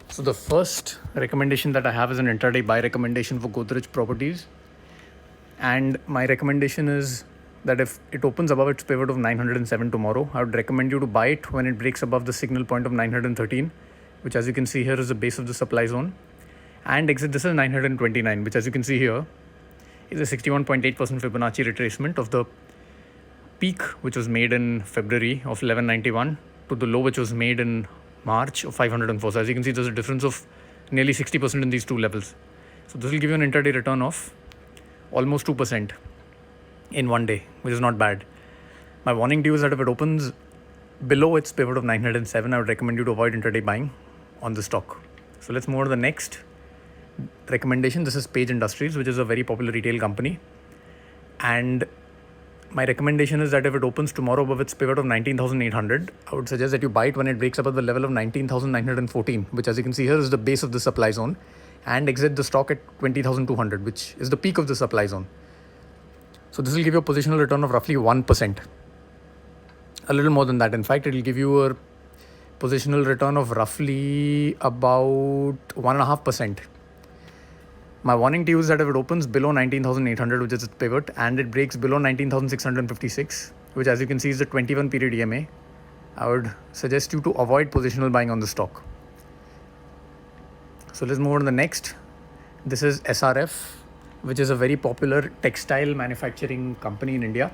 So the first recommendation that I have is an intraday buy recommendation for Godrej Properties. And my recommendation is that if it opens above its pivot of 907 tomorrow, I would recommend you to buy it when it breaks above the signal point of 913, which as you can see here is the base of the supply zone. And exit this is 929, which as you can see here is a 61.8% Fibonacci retracement of the peak which was made in February of 1191 to the low which was made in March of 504. So as you can see, there's a difference of nearly 60% in these two levels. So this will give you an intraday return of almost 2% in one day, which is not bad. My warning to you is that if it opens below its pivot of 907, I would recommend you to avoid intraday buying on the stock. So let's move on to the next recommendation. This is Page Industries, which is a very popular retail company. And my recommendation is that if it opens tomorrow above its pivot of 19,800, I would suggest that you buy it when it breaks above the level of 19,914, which as you can see here is the base of the supply zone, and exit the stock at 20,200, which is the peak of the supply zone. So this will give you a positional return of roughly 1%. A little more than that. In fact, it will give you a positional return of roughly about 1.5%. My warning to you is that if it opens below 19,800, which is its pivot, and it breaks below 19,656, which as you can see is the 21 period EMA, I would suggest you to avoid positional buying on the stock. So let's move on to the next. This is SRF, which is a very popular textile manufacturing company in India.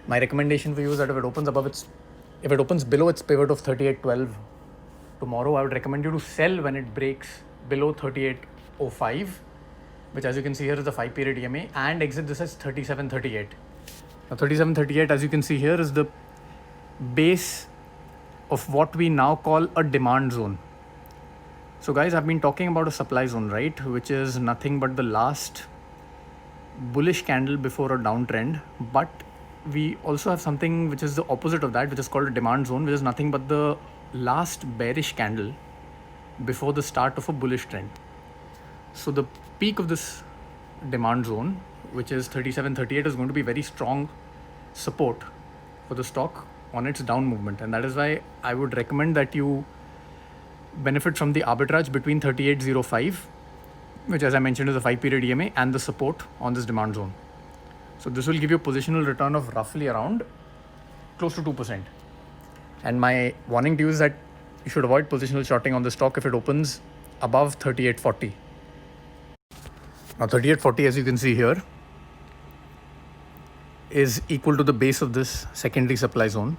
My recommendation for you is that if it opens below its pivot of 3812 tomorrow, I would recommend you to sell when it breaks below 3805, which as you can see here is the 5 period EMA, and exit this as 3738. Now 3738, as you can see here, is the base of what we now call a demand zone. So guys, I've been talking about a supply zone, right, which is nothing but the last bullish candle before a downtrend, but we also have something which is the opposite of that, which is called a demand zone, which is nothing but the last bearish candle before the start of a bullish trend. So the peak of this demand zone, which is 3738, is going to be very strong support for the stock on its down movement, and that is why I would recommend that you benefit from the arbitrage between 3805, which as I mentioned is a 5 period EMA, and the support on this demand zone. So this will give you a positional return of roughly around close to 2%. And my warning to you is that you should avoid positional shorting on the stock if it opens above 3840. Now 3840, as you can see here, is equal to the base of this secondary supply zone,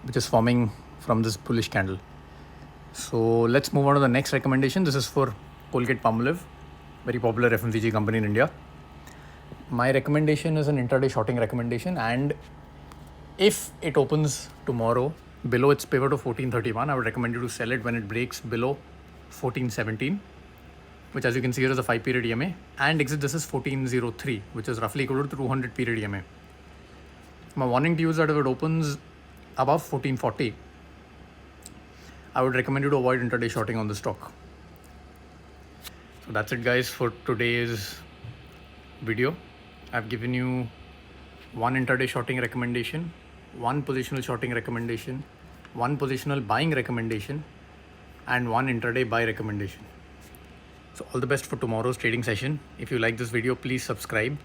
which is forming from this bullish candle. So let's move on to the next recommendation. This is for Colgate-Palmolive, very popular FMCG company in India. My recommendation is an intraday shorting recommendation, and if it opens tomorrow below its pivot of 1431, I would recommend you to sell it when it breaks below 1417, which as you can see here is a 5 period EMA, and exit this is 1403, which is roughly equal to the 200 period EMA. My warning to you is that if it opens above 1440, I would recommend you to avoid intraday shorting on the stock. So that's it guys for today's video. I've given you one intraday shorting recommendation, one positional shorting recommendation, one positional buying recommendation, and one intraday buy recommendation. So all the best for tomorrow's trading session. If you like this video, please subscribe.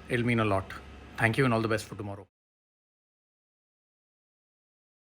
It'll mean a lot. Thank you and all the best for tomorrow.